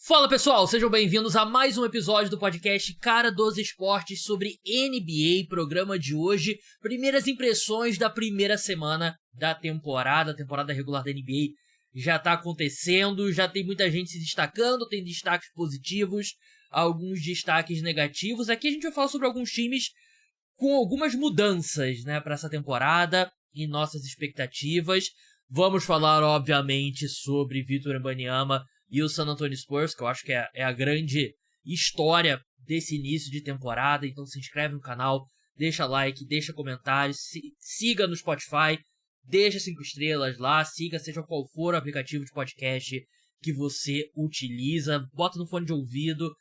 Fala pessoal, sejam bem-vindos a mais um episódio do podcast Cara dos Esportes sobre NBA. Programa de hoje, primeiras impressões da primeira semana da temporada. A temporada regular da NBA já tá acontecendo, já tem muita gente se destacando, tem destaques positivos, alguns destaques negativos. Aqui a gente vai falar sobre alguns times com algumas mudanças, né, para essa temporada e nossas expectativas. Vamos falar, obviamente, sobre Victor Wembanyama e o San Antonio Spurs, que eu acho que é a grande história desse início de temporada. Então se inscreve no canal, deixa like, deixa comentários, siga no Spotify, deixa 5 estrelas lá, siga seja qual for o aplicativo de podcast que você utiliza, bota no fone de ouvido,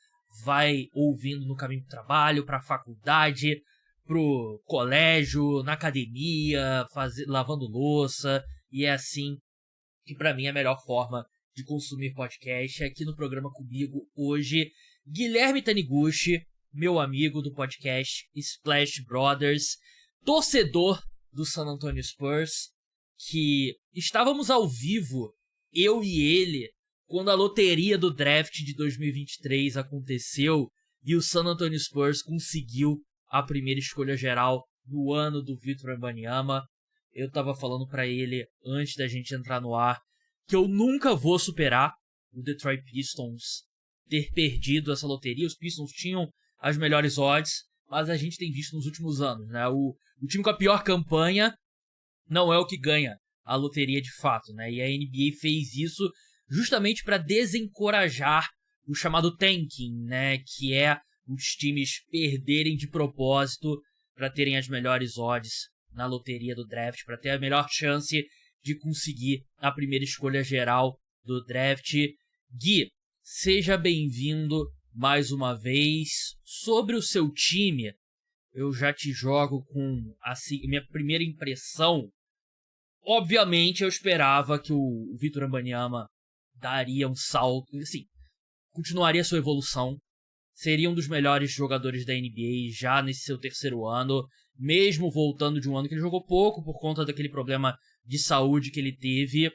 vai ouvindo no caminho pro trabalho, pra faculdade, pro colégio, na academia, lavando louça, e é assim que pra mim é a melhor forma de consumir podcast. Aqui no programa comigo hoje, Guilherme Taniguchi, meu amigo do podcast Splash Brothers, torcedor do San Antonio Spurs, que estávamos ao vivo, eu e ele, quando a loteria do draft de 2023 aconteceu e o San Antonio Spurs conseguiu a primeira escolha geral no ano do Victor Wembanyama. Eu tava falando pra ele, antes da gente entrar no ar, que eu nunca vou superar o Detroit Pistons ter perdido essa loteria. Os Pistons tinham as melhores odds, mas a gente tem visto nos últimos anos, né? O time com a pior campanha não é o que ganha a loteria de fato, né? E a NBA fez isso justamente para desencorajar o chamado tanking, né? Que é os times perderem de propósito para terem as melhores odds na loteria do draft, para ter a melhor chance de conseguir a primeira escolha geral do draft. Gui, seja bem-vindo mais uma vez. Sobre o seu time, eu já te jogo com assim, minha primeira impressão. Obviamente, eu esperava que o Victor Wembanyama daria um salto, assim, continuaria sua evolução, seria um dos melhores jogadores da NBA já nesse seu terceiro ano, mesmo voltando de um ano que ele jogou pouco por conta daquele problema de saúde que ele teve.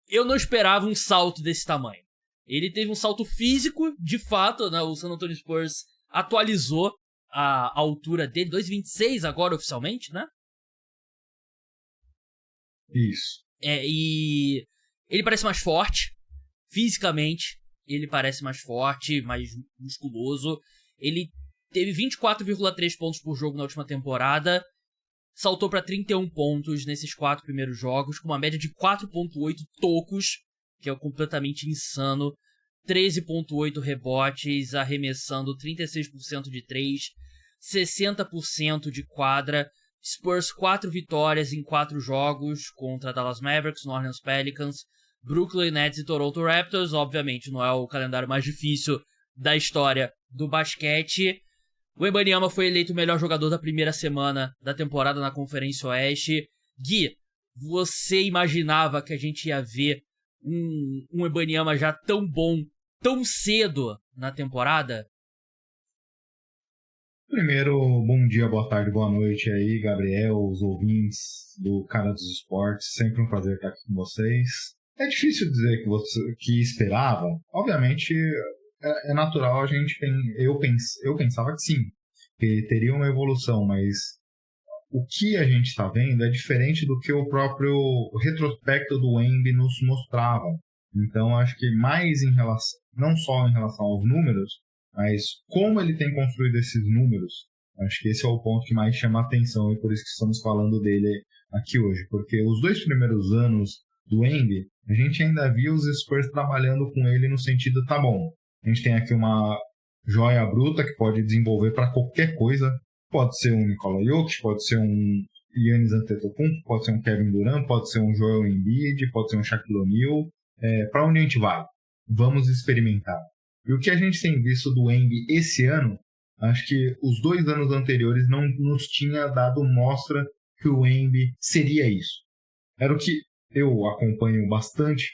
Eu não esperava um salto desse tamanho. Ele teve um salto físico, de fato, né? O San Antonio Spurs atualizou a altura dele, 2,26 agora oficialmente, né? Isso. E ele parece mais forte, fisicamente, ele parece mais forte, mais musculoso. Ele teve 24,3 pontos por jogo na última temporada, saltou para 31 pontos nesses 4 primeiros jogos, com uma média de 4,8 tocos, que é completamente insano, 13,8 rebotes, arremessando 36% de 3, 60% de quadra. Spurs 4 vitórias em 4 jogos contra Dallas Mavericks, New Orleans Pelicans, Brooklyn Nets e Toronto Raptors. Obviamente não é o calendário mais difícil da história do basquete. O Wembanyama foi eleito o melhor jogador da primeira semana da temporada na Conferência Oeste. Gui, você imaginava que a gente ia ver um Wembanyama já tão bom, tão cedo na temporada? Primeiro, bom dia, boa tarde, boa noite aí, Gabriel, os ouvintes do Cara dos Esportes. Sempre um prazer estar aqui com vocês. É difícil dizer que esperava. Obviamente, é natural a gente eu pensava que sim, que teria uma evolução, mas o que a gente está vendo é diferente do que o próprio retrospecto do Wemby nos mostrava. Então acho que mais em relação, não só em relação aos números, mas como ele tem construído esses números, acho que esse é o ponto que mais chama a atenção e por isso que estamos falando dele aqui hoje, porque os 2 primeiros anos do Wemby, a gente ainda viu os Spurs trabalhando com ele no sentido, tá bom, a gente tem aqui uma joia bruta que pode desenvolver para qualquer coisa. Pode ser um Nikola Jokic, pode ser um Giannis Antetokounmpo, pode ser um Kevin Durant, pode ser um Joel Embiid, pode ser um Shaquille O'Neal. Para onde a gente vai? Vamos experimentar. E o que a gente tem visto do Wemby esse ano, acho que os 2 anos anteriores não nos tinha dado mostra que o Wemby seria isso. Era o que eu acompanho bastante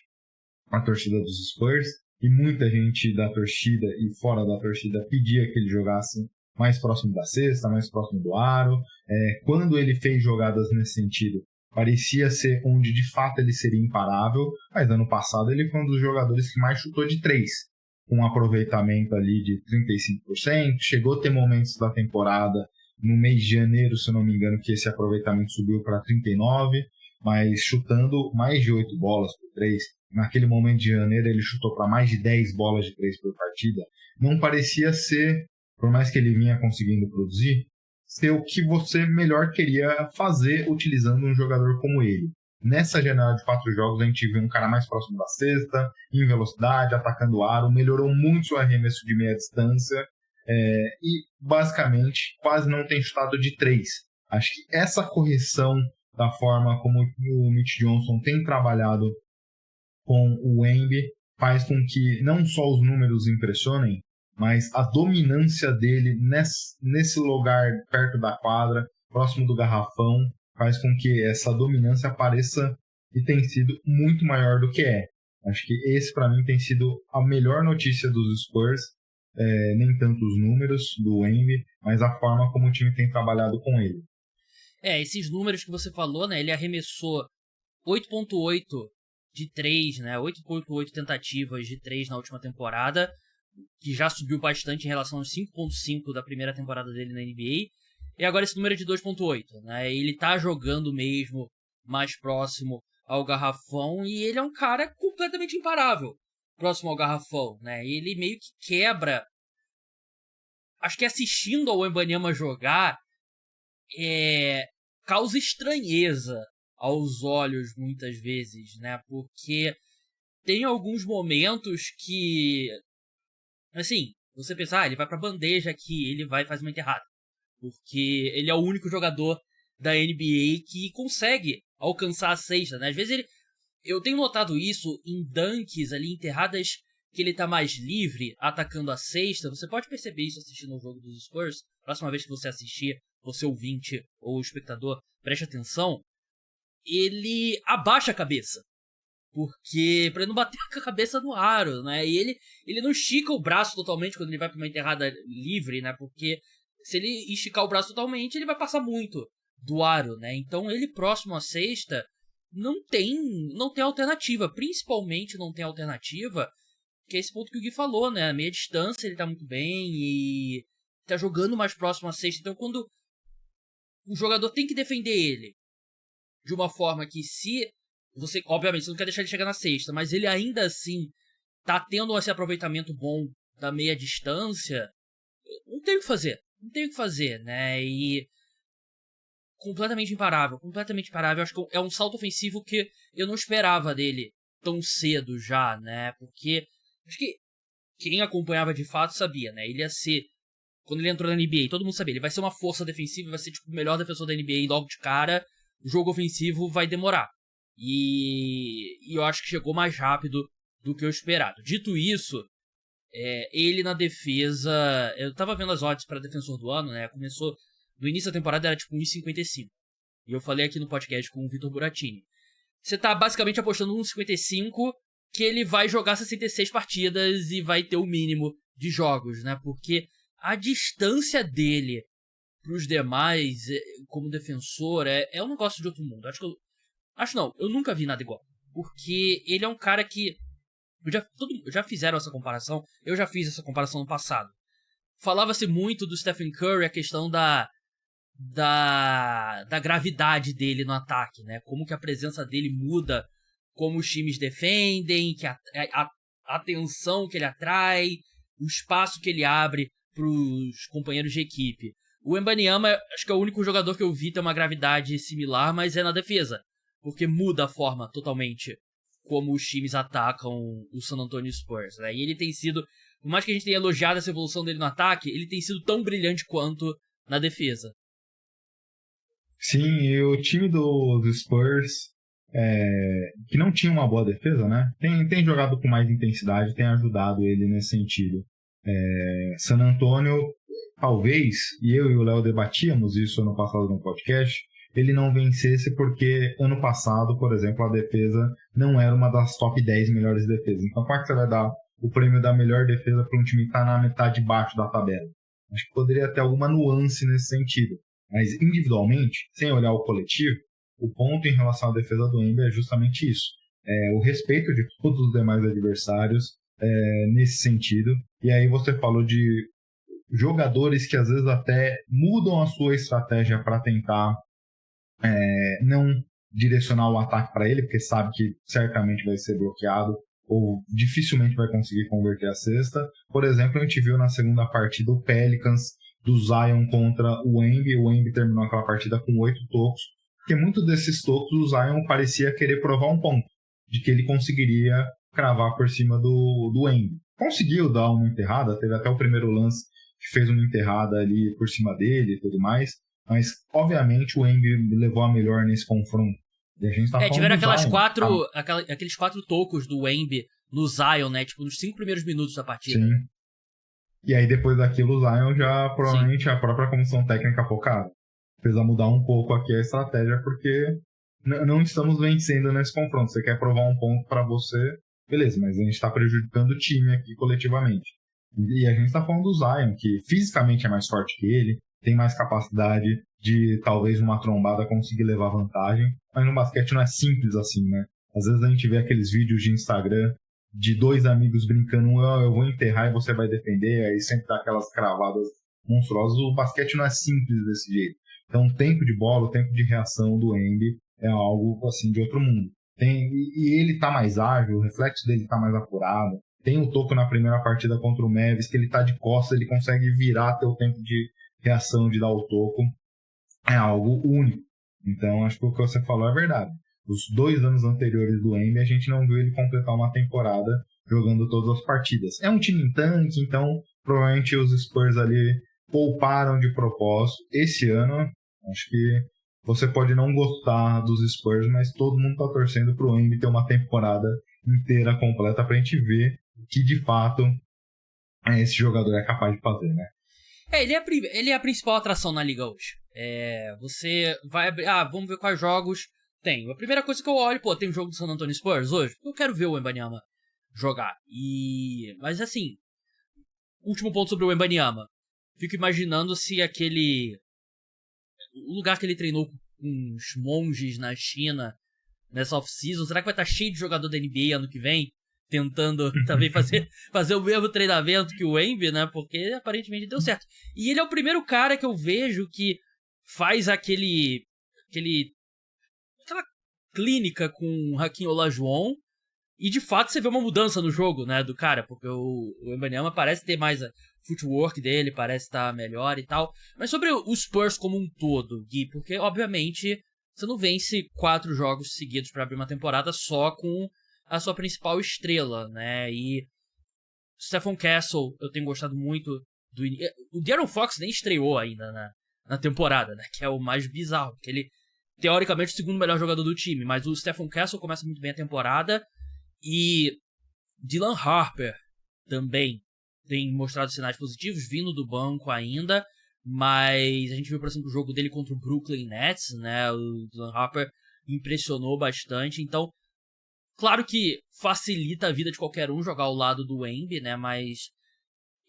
a torcida dos Spurs, e muita gente da torcida e fora da torcida pedia que ele jogasse mais próximo da cesta, mais próximo do aro. Quando ele fez jogadas nesse sentido, parecia ser onde de fato ele seria imparável, mas ano passado ele foi um dos jogadores que mais chutou de 3. com um aproveitamento ali de 35%, chegou a ter momentos da temporada, no mês de janeiro, se eu não me engano, que esse aproveitamento subiu para 39%, mas chutando mais de 8 bolas por 3. Naquele momento de janeiro ele chutou para mais de 10 bolas de 3 por partida. Não parecia ser, por mais que ele vinha conseguindo produzir, ser o que você melhor queria fazer utilizando um jogador como ele. Nessa janela de 4 jogos a gente viu um cara mais próximo da cesta, em velocidade, atacando o aro, melhorou muito seu arremesso de meia distância e basicamente quase não tem chutado de 3. Acho que essa correção da forma como o Mitch Johnson tem trabalhado com o Wemby faz com que não só os números impressionem, mas a dominância dele nesse lugar perto da quadra, próximo do garrafão, faz com que essa dominância apareça e tem sido muito maior do que é. Acho que esse para mim tem sido a melhor notícia dos Spurs, nem tanto os números do Wemby, mas a forma como o time tem trabalhado com ele. Esses números que você falou, né? Ele arremessou 8.8 de 3, né? 8.8 tentativas de 3 na última temporada, que já subiu bastante em relação aos 5.5 da primeira temporada dele na NBA. E agora esse número é de 2.8, né? Ele tá jogando mesmo mais próximo ao garrafão e ele é um cara completamente imparável próximo ao garrafão, né? Ele meio que quebra. Acho que assistindo ao Wembanyama jogar causa estranheza aos olhos muitas vezes, né? Porque tem alguns momentos que, assim, você pensa, ele vai pra bandeja aqui, ele vai fazer uma enterrada. Porque ele é o único jogador da NBA que consegue alcançar a cesta, né? Às vezes eu tenho notado isso em dunks ali, enterradas que ele tá mais livre, atacando a cesta. Você pode perceber isso assistindo ao jogo dos Spurs. Próxima vez que você assistir, você ouvinte ou espectador, preste atenção. Ele abaixa a cabeça. Porque pra ele não bater com a cabeça no aro, né? E ele não estica o braço totalmente quando ele vai pra uma enterrada livre, né? Porque se ele esticar o braço totalmente, ele vai passar muito do aro, né? Então ele próximo à cesta não tem alternativa. Principalmente não tem alternativa, que é esse ponto que o Gui falou, né? A meia distância ele tá muito bem e tá jogando mais próximo à cesta. Então quando o jogador tem que defender ele de uma forma que se você, obviamente, você não quer deixar ele chegar na cesta, mas ele ainda assim tá tendo esse aproveitamento bom da meia distância, não tem o que fazer. Não tem o que fazer, né? E completamente imparável. Acho que é um salto ofensivo que eu não esperava dele tão cedo já, né? Porque acho que quem acompanhava de fato sabia, né? Ele ia ser, quando ele entrou na NBA, todo mundo sabia, ele vai ser uma força defensiva, vai ser tipo o melhor defensor da NBA logo de cara. O jogo ofensivo vai demorar. E eu acho que chegou mais rápido do que eu esperado. Dito isso, ele na defesa... Eu tava vendo as odds para defensor do ano, né? Começou... No início da temporada era tipo 1,55. E eu falei aqui no podcast com o Vitor Buratini. Você tá basicamente apostando 1,55 que ele vai jogar 66 partidas e vai ter o mínimo de jogos, né? Porque a distância dele pros demais, como defensor, é um negócio de outro mundo. Eu nunca vi nada igual. Porque ele é um cara que... Já fizeram essa comparação. Eu já fiz essa comparação no passado. Falava-se muito do Stephen Curry, a questão da gravidade dele no ataque, né? Como que a presença dele muda, como os times defendem, que a atenção que ele atrai, o espaço que ele abre pros companheiros de equipe. O Wembanyama, acho que é o único jogador que eu vi ter uma gravidade similar, mas é na defesa. Porque muda a forma totalmente como os times atacam o San Antonio Spurs, né? E ele tem sido, por mais que a gente tenha elogiado essa evolução dele no ataque, ele tem sido tão brilhante quanto na defesa. Sim, e o time dos Spurs, que não tinha uma boa defesa, né? Tem jogado com mais intensidade, tem ajudado ele nesse sentido. San Antonio, talvez, e eu e o Léo debatíamos isso ano passado no podcast, ele não vencesse porque ano passado, por exemplo, a defesa não era uma das top 10 melhores defesas. Então, qual que você vai dar o prêmio da melhor defesa para um time que está na metade de baixo da tabela? Acho que poderia ter alguma nuance nesse sentido. Mas individualmente, sem olhar o coletivo, o ponto em relação à defesa do Wemby é justamente isso. O respeito de todos os demais adversários nesse sentido. E aí você falou de jogadores que às vezes até mudam a sua estratégia para tentar não direcionar o ataque para ele, porque sabe que certamente vai ser bloqueado ou dificilmente vai conseguir converter a cesta. Por exemplo, a gente viu na segunda partida o Pelicans do Zion contra o Embiid. O Embiid terminou aquela partida com 8 tocos, porque muitos desses tocos o Zion parecia querer provar um ponto, de que ele conseguiria cravar por cima do Embiid. Conseguiu dar uma enterrada, teve até o primeiro lance que fez uma enterrada ali por cima dele e tudo mais, mas obviamente o Embiid levou a melhor nesse confronto. E a gente tá falando tiveram Zion, aqueles 4 tocos do Embiid no Zion, né? Tipo, nos 5 primeiros minutos da partida. Sim. E aí depois daquilo o Zion já provavelmente a própria comissão técnica focada fez a mudar um pouco aqui a estratégia, porque não estamos vencendo nesse confronto. Você quer provar um ponto para você, beleza, mas a gente está prejudicando o time aqui coletivamente. E a gente está falando do Zion, que fisicamente é mais forte que ele, tem mais capacidade de talvez uma trombada conseguir levar vantagem, mas no basquete não é simples assim, né? Às vezes a gente vê aqueles vídeos de Instagram de 2 amigos brincando, eu vou enterrar e você vai defender, aí sempre dá aquelas cravadas monstruosas. O basquete não é simples desse jeito. Então o tempo de bola, o tempo de reação do Embiid é algo assim de outro mundo. E ele tá mais ágil, o reflexo dele tá mais apurado. Tem o toco na primeira partida contra o Mavis, que ele tá de costas, ele consegue virar até o tempo de reação de dar o toco. É algo único. Então acho que o que você falou é verdade. Os 2 anos anteriores do Embiid, a gente não viu ele completar uma temporada jogando todas as partidas. É um time em tanque, então provavelmente os Spurs ali pouparam de propósito. Esse ano, acho que você pode não gostar dos Spurs, mas todo mundo está torcendo para o Embiid ter uma temporada inteira completa para a gente ver o que de fato esse jogador é capaz de fazer, né? Ele é a principal atração na liga hoje. Você vai abrir... vamos ver quais jogos tem. A primeira coisa que eu olho, tem um jogo do San Antonio Spurs hoje. Eu quero ver o Wembanyama jogar. Mas assim, último ponto sobre o Wembanyama. Fico imaginando se o lugar que ele treinou com os monges na China nessa off-season, será que vai estar cheio de jogador da NBA ano que vem? Tentando também fazer o mesmo treinamento que o Embiid, né? Porque aparentemente deu certo. E ele é o primeiro cara que eu vejo que faz aquela clínica com o Hakeem Olajuwon, e de fato você vê uma mudança no jogo, né, do cara, porque o Wembanyama parece ter mais a footwork dele, parece estar melhor e tal. Mas sobre o Spurs como um todo, Gui, porque obviamente você não vence 4 jogos seguidos para abrir uma temporada só com a sua principal estrela, né, e Stephen Castle, eu tenho gostado muito o De'Aaron Fox nem estreou ainda na temporada, né, que é o mais bizarro, porque ele teoricamente o segundo melhor jogador do time, mas o Stephen Castle começa muito bem a temporada, e Dylan Harper também tem mostrado sinais positivos, vindo do banco ainda, mas a gente viu, por exemplo, o jogo dele contra o Brooklyn Nets, né, o Dylan Harper impressionou bastante, então, claro que facilita a vida de qualquer um jogar ao lado do Embiid, né, mas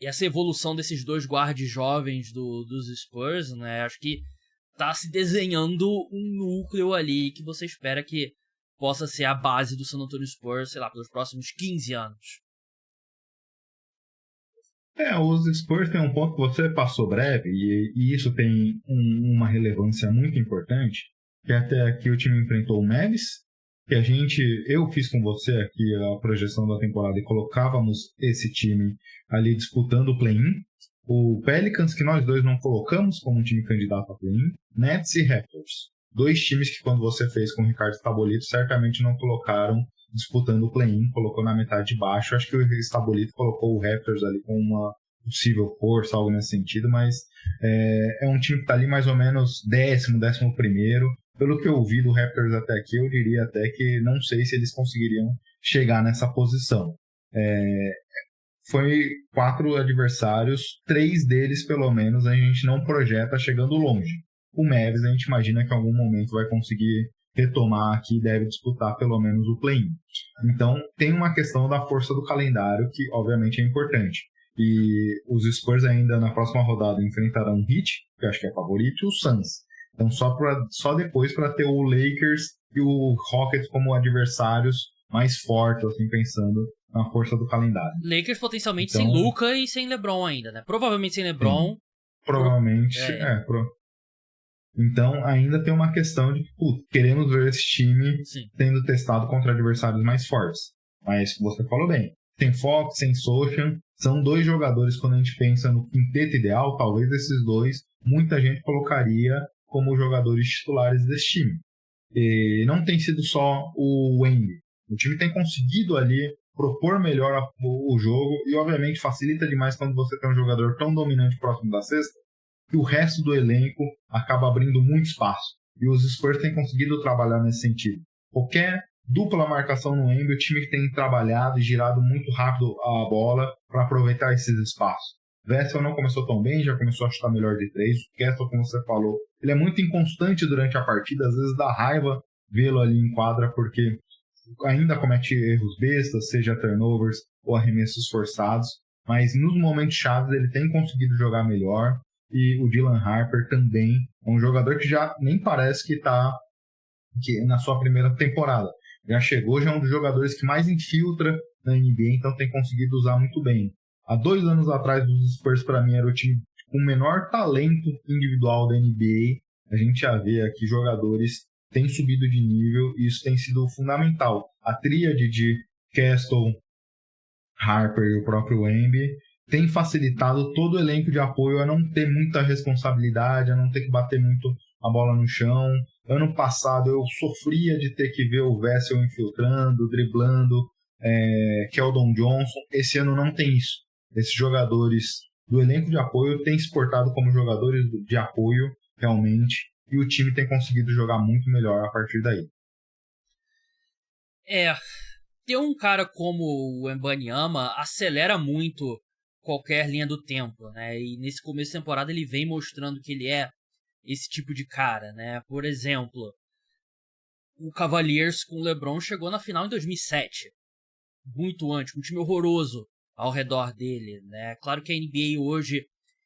essa evolução desses 2 guardas jovens dos Spurs, né, acho que tá se desenhando um núcleo ali que você espera que possa ser a base do San Antonio Spurs, sei lá, pelos próximos 15 anos. Os Spurs tem um ponto que você passou breve, e isso tem uma relevância muito importante, que até aqui o time enfrentou o Mavis, que eu fiz com você aqui a projeção da temporada e colocávamos esse time ali disputando o play-in. O Pelicans, que nós 2 não colocamos como um time candidato a play-in, Nets e Raptors. 2 times que quando você fez com o Ricardo Stabolito, certamente não colocaram disputando o play-in, colocou na metade de baixo. Acho que o Stabolito colocou o Raptors ali com uma possível força, algo nesse sentido, mas é um time que está ali mais ou menos 11º. Pelo que eu vi do Raptors até aqui, eu diria até que não sei se eles conseguiriam chegar nessa posição. Foi 4 adversários, 3 deles pelo menos a gente não projeta chegando longe. O Mavis a gente imagina que em algum momento vai conseguir retomar aqui e deve disputar pelo menos o play-in. Então tem uma questão da força do calendário que obviamente é importante. E os Spurs ainda na próxima rodada enfrentarão o Heat, que eu acho que é favorito, e o Suns. Então só depois para ter o Lakers e o Rockets como adversários mais fortes, assim, pensando na força do calendário. Lakers potencialmente Então, sem Luka e sem LeBron ainda, né? Provavelmente sem LeBron. Provavelmente, Então, ainda tem uma questão de, queremos ver esse time sendo testado contra adversários mais fortes. Mas, você falou bem, sem Fox, sem Sochan, são 2 jogadores, quando a gente pensa no quinteto ideal, talvez esses 2, muita gente colocaria como jogadores titulares desse time. E não tem sido só o Wemby. O time tem conseguido ali propor melhor o jogo e, obviamente, facilita demais quando você tem um jogador tão dominante próximo da cesta que o resto do elenco acaba abrindo muito espaço. E os Spurs têm conseguido trabalhar nesse sentido. Qualquer dupla marcação no Wemby, o time tem trabalhado e girado muito rápido a bola para aproveitar esses espaços. Vessel não começou tão bem, já começou a chutar melhor de 3. O Kessler, como você falou, ele é muito inconstante durante a partida, às vezes dá raiva vê-lo ali em quadra, porque ainda comete erros bestas, seja turnovers ou arremessos forçados, mas nos momentos chaves ele tem conseguido jogar melhor. E o Dylan Harper também é um jogador que já nem parece que está na sua primeira temporada. Já chegou, já é um dos jogadores que mais infiltra na NBA, então tem conseguido usar muito bem. Há 2 anos atrás, os Spurs, para mim, era o time com o menor talento individual da NBA. A gente já vê aqui jogadores têm subido de nível e isso tem sido fundamental. A tríade de Castle, Harper e o próprio Wemby tem facilitado todo o elenco de apoio a não ter muita responsabilidade, a não ter que bater muito a bola no chão. Ano passado eu sofria de ter que ver o Vessel infiltrando, driblando, Keldon Johnson. Esse ano não tem isso. Esses jogadores do elenco de apoio têm se portado como jogadores de apoio, realmente, e o time tem conseguido jogar muito melhor a partir daí. Ter um cara como o Wembanyama acelera muito qualquer linha do tempo, né? E nesse começo de temporada ele vem mostrando que ele é esse tipo de cara, né? Por exemplo, o Cavaliers com o LeBron chegou na final em 2007, muito antes, com um time horroroso ao redor dele, né? Claro que a NBA hoje,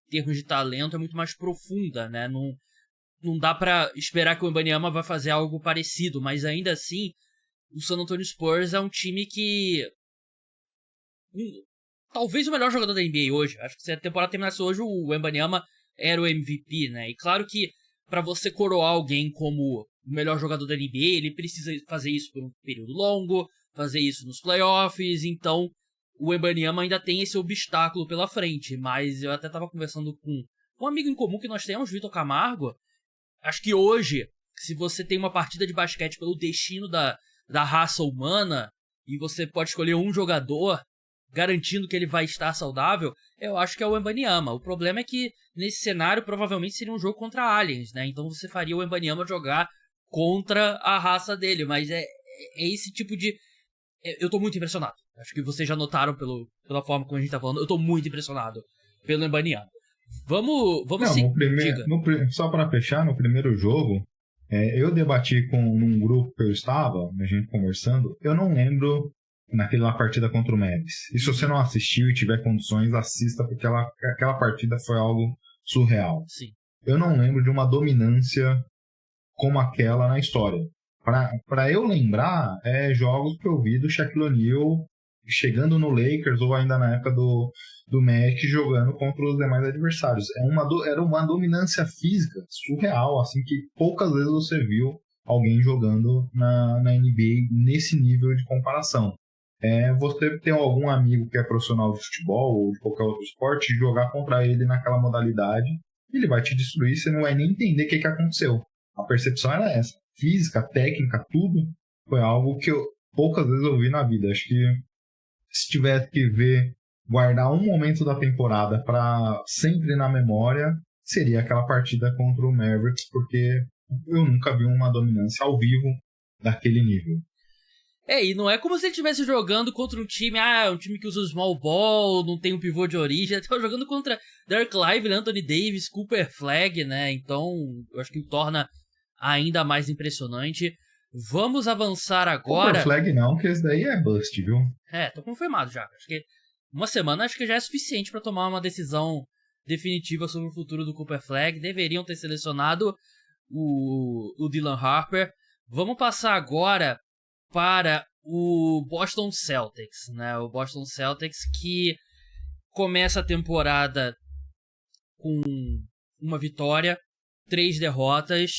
em termos de talento, é muito mais profunda, né? Não dá pra esperar que o Wembanyama vai fazer algo parecido, mas ainda assim, o San Antonio Spurs é um time que talvez o melhor jogador da NBA hoje. Acho que se a temporada terminasse hoje, o Wembanyama era o MVP, né? E claro que para você coroar alguém como o melhor jogador da NBA, ele precisa fazer isso por um período longo, fazer isso nos playoffs, então o Wembanyama ainda tem esse obstáculo pela frente. Mas eu até tava conversando com um amigo em comum que nós temos, Vitor Camargo. Acho que hoje, se você tem uma partida de basquete pelo destino da raça humana, e você pode escolher um jogador garantindo que ele vai estar saudável, eu acho que é o Wembanyama. O problema é que, nesse cenário, provavelmente seria um jogo contra aliens, né? Então você faria o Wembanyama jogar contra a raça dele, mas é esse tipo de... Eu tô muito impressionado. Acho que vocês já notaram pela forma como a gente tá falando, eu tô muito impressionado pelo Wembanyama. Vamos só para fechar, no primeiro jogo, eu debati num grupo que eu estava, a gente conversando, eu não lembro naquela partida contra o Mavs. E se você não assistiu e tiver condições, assista, porque aquela partida foi algo surreal. Sim. Eu não lembro de uma dominância como aquela na história. Para eu lembrar, jogos que eu vi do Shaquille O'Neal chegando no Lakers ou ainda na época do Magic jogando contra os demais adversários. Era uma dominância física surreal, assim, que poucas vezes você viu alguém jogando na NBA nesse nível de comparação. Você tem algum amigo que é profissional de futebol ou de qualquer outro esporte, jogar contra ele naquela modalidade, ele vai te destruir, você não vai nem entender o que aconteceu. A percepção era essa. Física, técnica, tudo foi algo que eu poucas vezes eu vi na vida. Acho que se tivesse que guardar um momento da temporada para sempre na memória, seria aquela partida contra o Mavericks, porque eu nunca vi uma dominância ao vivo daquele nível. E não é como se ele estivesse jogando contra um time que usa o small ball, não tem um pivô de origem, ele tava jogando contra Derek Lively, Anthony Davis, Cooper Flag, né? Então, eu acho que o torna ainda mais impressionante. Vamos avançar agora... Cooper Flag não, que esse daí é bust, viu? Tô confirmado já. Acho que uma semana já é suficiente para tomar uma decisão definitiva sobre o futuro do Cooper Flag. Deveriam ter selecionado o Dylan Harper. Vamos passar agora para o Boston Celtics, né? O Boston Celtics que começa a temporada com uma vitória, 3 derrotas,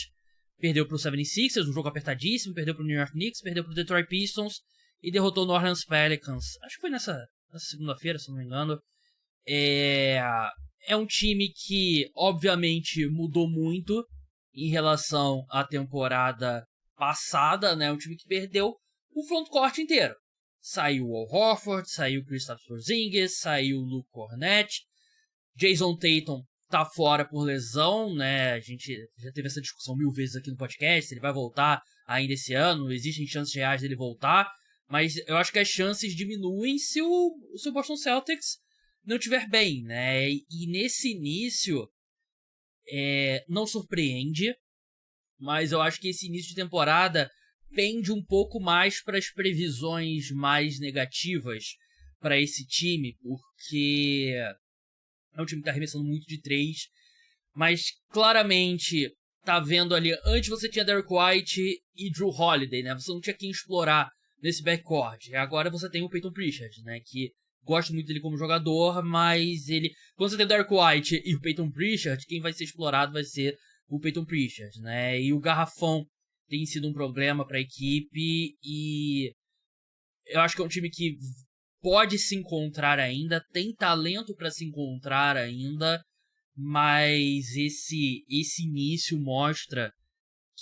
perdeu pro 76ers, um jogo apertadíssimo, perdeu pro New York Knicks, perdeu pro Detroit Pistons e derrotou o New Orleans Pelicans. Acho que foi nessa segunda-feira, se não me engano. É um time que, obviamente, mudou muito em relação à temporada passada, né? Um time que perdeu o frontcourt inteiro. Saiu o Al Horford, saiu o Kristaps Porzingis, saiu o Luke Kornet, Jason Tatum tá fora por lesão, né? A gente já teve essa discussão 1000 vezes aqui no podcast, se ele vai voltar ainda esse ano, existem chances reais dele voltar, mas eu acho que as chances diminuem se o Boston Celtics não estiver bem, né? E nesse início, não surpreende, mas eu acho que esse início de temporada pende um pouco mais para as previsões mais negativas para esse time, porque é um time que tá arremessando muito de 3, mas claramente tá vendo ali, antes você tinha Derrick White e Drew Holiday, né? Você não tinha quem explorar nesse backcourt. Agora você tem o Peyton Pritchard, né? Que gosto muito dele como jogador, mas ele... Quando você tem o Derrick White e o Peyton Pritchard, quem vai ser explorado vai ser o Peyton Pritchard, né? E o garrafão tem sido um problema para a equipe e eu acho que é um time que pode se encontrar ainda, tem talento para se encontrar ainda, mas esse início mostra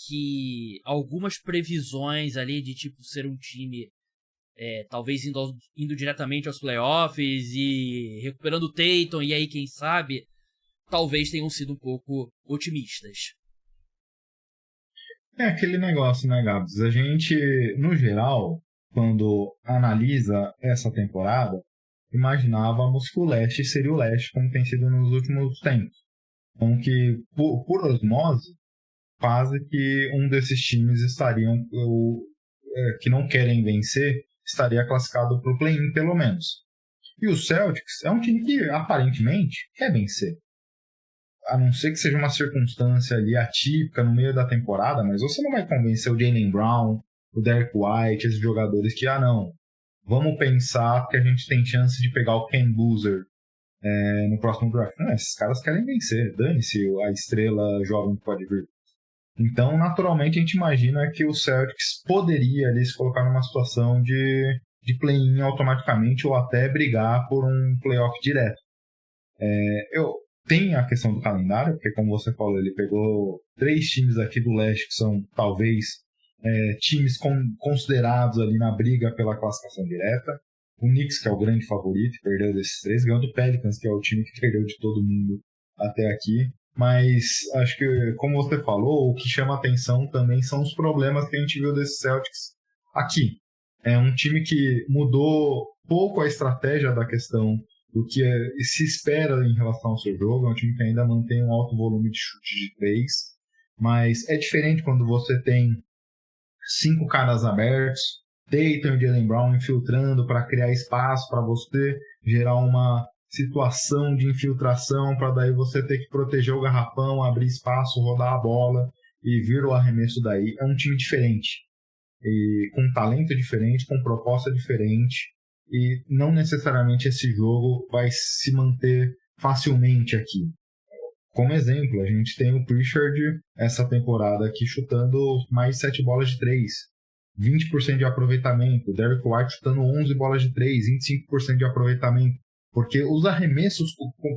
que algumas previsões ali de tipo ser um time talvez indo diretamente aos playoffs e recuperando o Tatum, e aí quem sabe talvez tenham sido um pouco otimistas. É aquele negócio, né, Gabs? A gente, no geral, quando analisa essa temporada, imaginávamos que o leste seria o leste, como tem sido nos últimos tempos. Então, que, por osmose, quase que um desses times que não querem vencer, estaria classificado para o play-in, pelo menos. E o Celtics é um time que, aparentemente, quer vencer. A não ser que seja uma circunstância ali atípica no meio da temporada, mas você não vai convencer o Jaylen Brown, o Derrick White, esses jogadores que, não, vamos pensar que a gente tem chance de pegar o Ken Boozer no próximo draft. Não, esses caras querem vencer, dane-se a estrela jovem que pode vir. Então, naturalmente, a gente imagina que o Celtics poderia ali se colocar numa situação de play-in automaticamente ou até brigar por um playoff direto. Tem a questão do calendário, porque como você falou, ele pegou 3 times aqui do leste que são talvez times considerados ali na briga pela classificação direta. O Knicks, que é o grande favorito, perdeu desses 3, ganhou do Pelicans, que é o time que perdeu de todo mundo até aqui. Mas acho que, como você falou, o que chama atenção também são os problemas que a gente viu desses Celtics aqui. É um time que mudou pouco a estratégia da questão do que se espera em relação ao seu jogo. É um time que ainda mantém um alto volume de chute de 3, mas é diferente quando você tem 5 caras abertos, Tatum e Jaylen Brown infiltrando para criar espaço, para você gerar uma situação de infiltração, para daí você ter que proteger o garrafão, abrir espaço, rodar a bola e vir o arremesso daí. É um time diferente, e com talento diferente, com proposta diferente, e não necessariamente esse jogo vai se manter facilmente aqui. Como exemplo, a gente tem o Pritchard essa temporada aqui chutando mais 7 bolas de 3, 20% de aproveitamento, o Derrick White chutando 11 bolas de 3, 25% de aproveitamento, porque os arremessos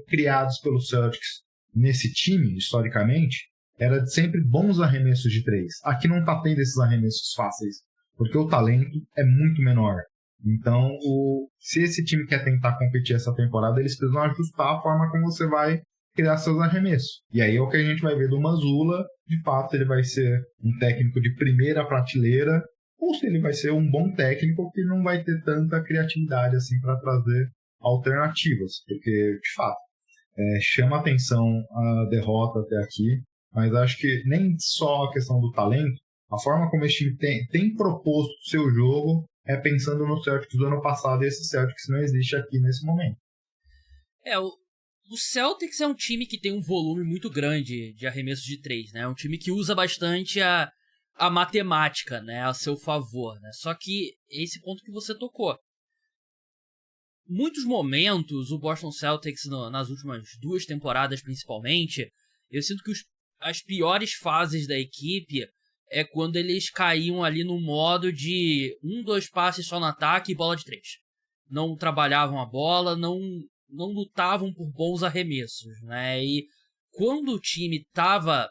criados pelo Celtics nesse time, historicamente, eram sempre bons arremessos de 3. Aqui não está tendo esses arremessos fáceis, porque o talento é muito menor. Então, se esse time quer tentar competir essa temporada, eles precisam ajustar a forma como você vai criar seus arremessos. E aí é o que a gente vai ver do Mazzulla. De fato, ele vai ser um técnico de primeira prateleira, ou se ele vai ser um bom técnico que não vai ter tanta criatividade assim para trazer alternativas. Porque, de fato, chama atenção a derrota até aqui, mas acho que nem só a questão do talento, a forma como esse time tem proposto o seu jogo é pensando no Celtics do ano passado, e esse Celtics não existe aqui nesse momento. O Celtics é um time que tem um volume muito grande de arremessos de 3, né? É um time que usa bastante a a matemática, né, a seu favor, né? Só que esse ponto que você tocou. Muitos momentos, o Boston Celtics, nas últimas 2 temporadas principalmente, eu sinto que as piores fases da equipe é quando eles caíam ali no modo de 2 passes só no ataque e bola de 3. Não trabalhavam a bola, não lutavam por bons arremessos, né? E quando o time estava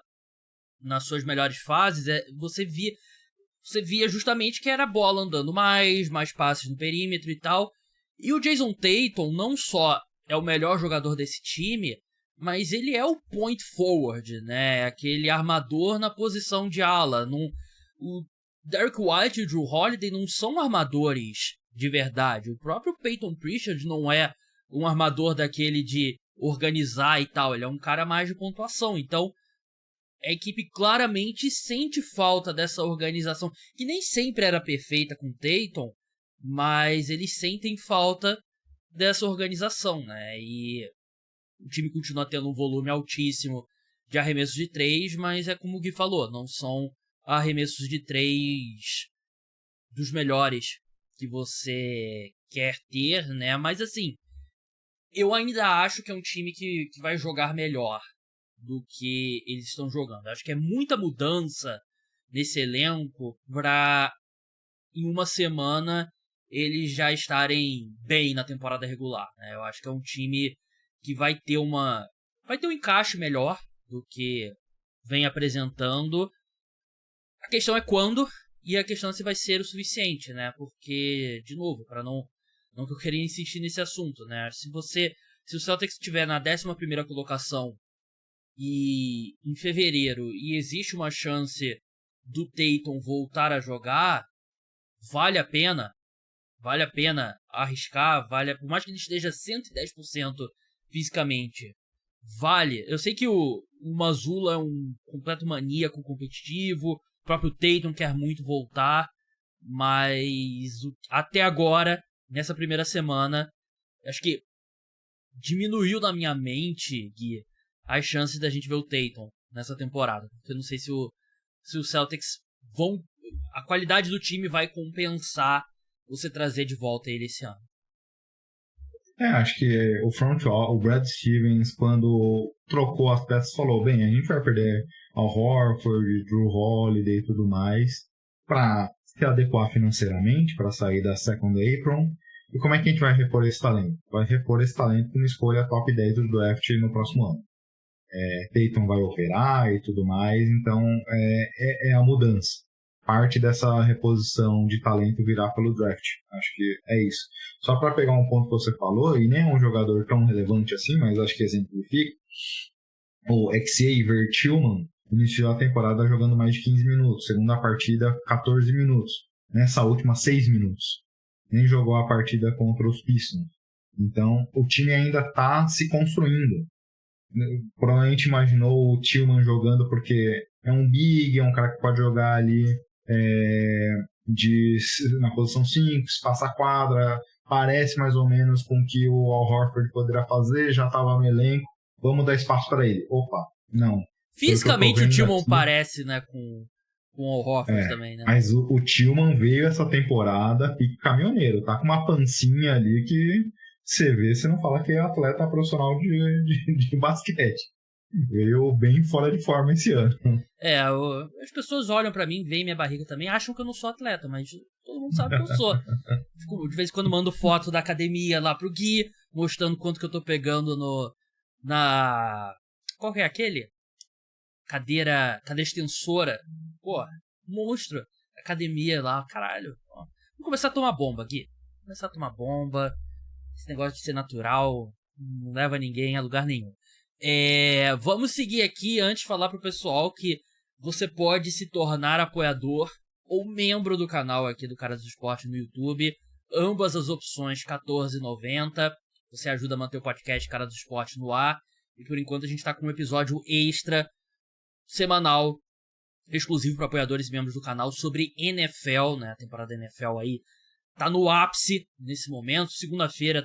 nas suas melhores fases, você via justamente que era a bola andando mais passes no perímetro e tal. E o Jason Tatum não só é o melhor jogador desse time, mas ele é o point forward, né? Aquele armador na posição de ala. O Derrick White e o Jrue Holiday não são armadores de verdade. O próprio Peyton Pritchard não é um armador daquele de organizar e tal. Ele é um cara mais de pontuação. Então, a equipe claramente sente falta dessa organização, que nem sempre era perfeita com o Tatum, mas eles sentem falta dessa organização, né? E o time continua tendo um volume altíssimo de arremessos de 3, mas é como o Gui falou, não são arremessos de 3 dos melhores que você quer ter, né? Mas assim, eu ainda acho que é um time que vai jogar melhor do que eles estão jogando. Eu acho que é muita mudança nesse elenco para em uma semana eles já estarem bem na temporada regular, né? Eu acho que é um time que vai ter um encaixe melhor do que vem apresentando. A questão é quando, e a questão é se vai ser o suficiente, né? Porque, de novo, para não que eu queria insistir nesse assunto, né? Se o Celtics estiver na 11ª colocação e em fevereiro e existe uma chance do Tatum voltar a jogar, vale a pena arriscar, por mais que ele esteja 110% fisicamente, vale. Eu sei que o Mazzulla é um completo maníaco competitivo, o próprio Tatum quer muito voltar, mas até agora, nessa primeira semana, acho que diminuiu na minha mente, Gui, as chances da gente ver o Tatum nessa temporada. Eu não sei se o Celtics a qualidade do time vai compensar você trazer de volta ele esse ano. Acho que o Brad Stevens, quando trocou as peças, falou, bem, a gente vai perder ao Horford, Jrue Holiday e tudo mais, para se adequar financeiramente, para sair da second apron. E como é que a gente vai repor esse talento? Vai repor esse talento com uma escolha top 10 do draft no próximo ano. Tatum vai operar e tudo mais, então é a mudança. Parte dessa reposição de talento virá pelo draft. Acho que é isso. Só para pegar um ponto que você falou, e nem é um jogador tão relevante assim, mas acho que exemplifica, o Xavier Tillman iniciou a temporada jogando mais de 15 minutos. Segunda partida, 14 minutos. Nessa última, 6 minutos. Nem jogou a partida contra os Pistons. Então, o time ainda está se construindo. Provavelmente imaginou o Tillman jogando porque é um big, é um cara que pode jogar ali na posição 5, espaça a quadra, parece mais ou menos com o que o Al Horford poderia fazer, já estava no elenco, vamos dar espaço para ele. Opa, não. Fisicamente o Tillman aqui parece, né, com o Al Horford também, né? Mas o Tillman veio essa temporada pique caminhoneiro, tá com uma pancinha ali que você vê, você não fala que é atleta profissional de basquete. Veio bem fora de forma esse ano. As pessoas olham pra mim, veem minha barriga também, acham que eu não sou atleta, mas todo mundo sabe que eu sou. De vez em quando mando foto da academia lá pro Gui, mostrando quanto que eu tô pegando qual que é aquele? Cadeira extensora. Pô, monstro. Academia lá, caralho. Vamos começar a tomar bomba, Gui. Começar a tomar bomba. Esse negócio de ser natural não leva ninguém a lugar nenhum. Vamos seguir aqui antes de falar pro pessoal que você pode se tornar apoiador ou membro do canal aqui do Cara dos Esportes no YouTube. Ambas as opções R$14,90. Você ajuda a manter o podcast Cara dos Esportes no ar. E por enquanto a gente tá com um episódio extra semanal exclusivo para apoiadores e membros do canal sobre NFL, né? A temporada da NFL aí tá no ápice nesse momento.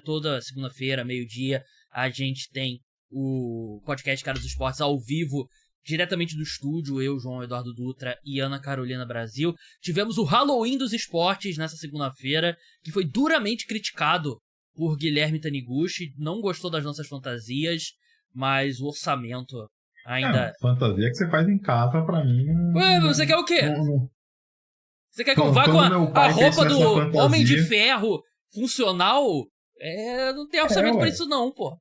Toda segunda-feira, meio-dia, a gente tem o podcast Cara dos Esportes ao vivo diretamente do estúdio, eu, João Eduardo Dutra e Ana Carolina Brasil. Tivemos o Halloween dos esportes nessa segunda-feira, que foi duramente criticado por Guilherme Taniguchi. Não gostou das nossas fantasias, mas o orçamento ainda... fantasia que você faz em casa, pra mim... Ué, você quer o quê? Você quer que eu vá Quando com meu a pai roupa fez do essa fantasia... Homem de Ferro funcional? Não tem orçamento pra ué. isso não, pô.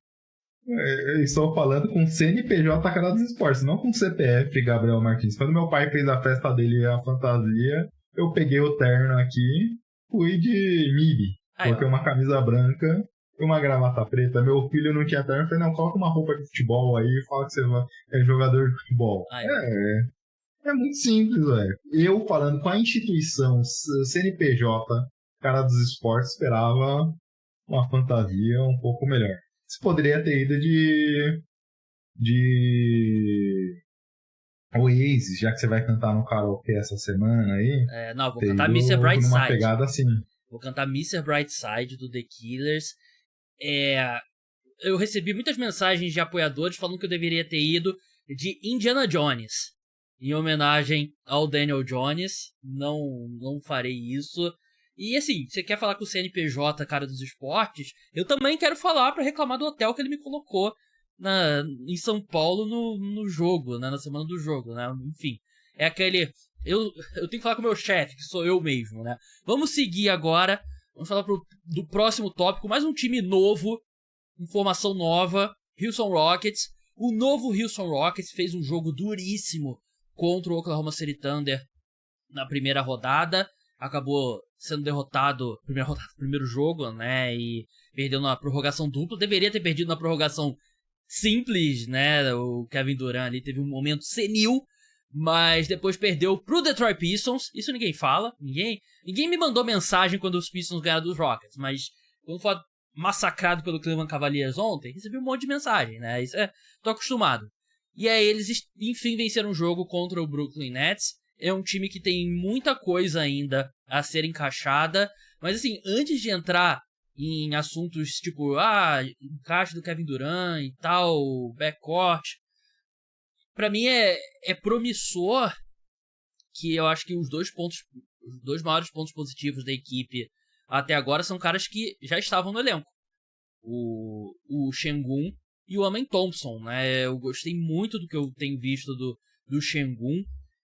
Eu estou falando com CNPJ Cara dos Esportes, não com CPF Gabriel Martins. Quando meu pai fez a festa dele e a fantasia, eu peguei o terno aqui, fui de MIB. Coloquei uma camisa branca e uma gravata preta. Meu filho não tinha terno, eu falei, não, coloca uma roupa de futebol aí e fala que você é jogador de futebol. É muito simples, velho. Eu falando com a instituição CNPJ Cara dos Esportes, esperava uma fantasia um pouco melhor. Você poderia ter ido de Oasis, já que você vai cantar no karaokê essa semana aí. Não, vou cantar Mr. Brightside. Numa pegada assim. Vou cantar Mr. Brightside do The Killers. Eu recebi muitas mensagens de apoiadores falando que eu deveria ter ido de Indiana Jones, em homenagem ao Daniel Jones. Não farei isso. E assim, você quer falar com o CNPJ, Cara dos Esportes? Eu também quero falar pra reclamar do hotel que ele me colocou em São Paulo no jogo, né? Na semana do jogo, né? Enfim, é aquele... Eu tenho que falar com o meu chefe, que sou eu mesmo, né? Vamos seguir agora. Vamos falar do próximo tópico. Mais um time novo, informação nova. Houston Rockets. O novo Houston Rockets fez um jogo duríssimo contra o Oklahoma City Thunder na primeira rodada. Acabou sendo derrotado primeiro jogo, né, e perdeu na prorrogação dupla. Deveria ter perdido na prorrogação simples, né, o Kevin Durant ali teve um momento senil, mas depois perdeu pro Detroit Pistons. Isso ninguém fala, ninguém me mandou mensagem quando os Pistons ganharam dos Rockets, mas quando foi massacrado pelo Cleveland Cavaliers ontem, recebi um monte de mensagem, né, isso tô acostumado. E aí eles, enfim, venceram o jogo contra o Brooklyn Nets. É um time que tem muita coisa ainda a ser encaixada. Mas assim, antes de entrar em assuntos tipo, encaixe do Kevin Durant e tal, backcourt, pra mim é promissor que eu acho que os dois maiores pontos positivos da equipe até agora são caras que já estavam no elenco. O Sengun e o Amen Thompson, né? Eu gostei muito do que eu tenho visto do Sengun.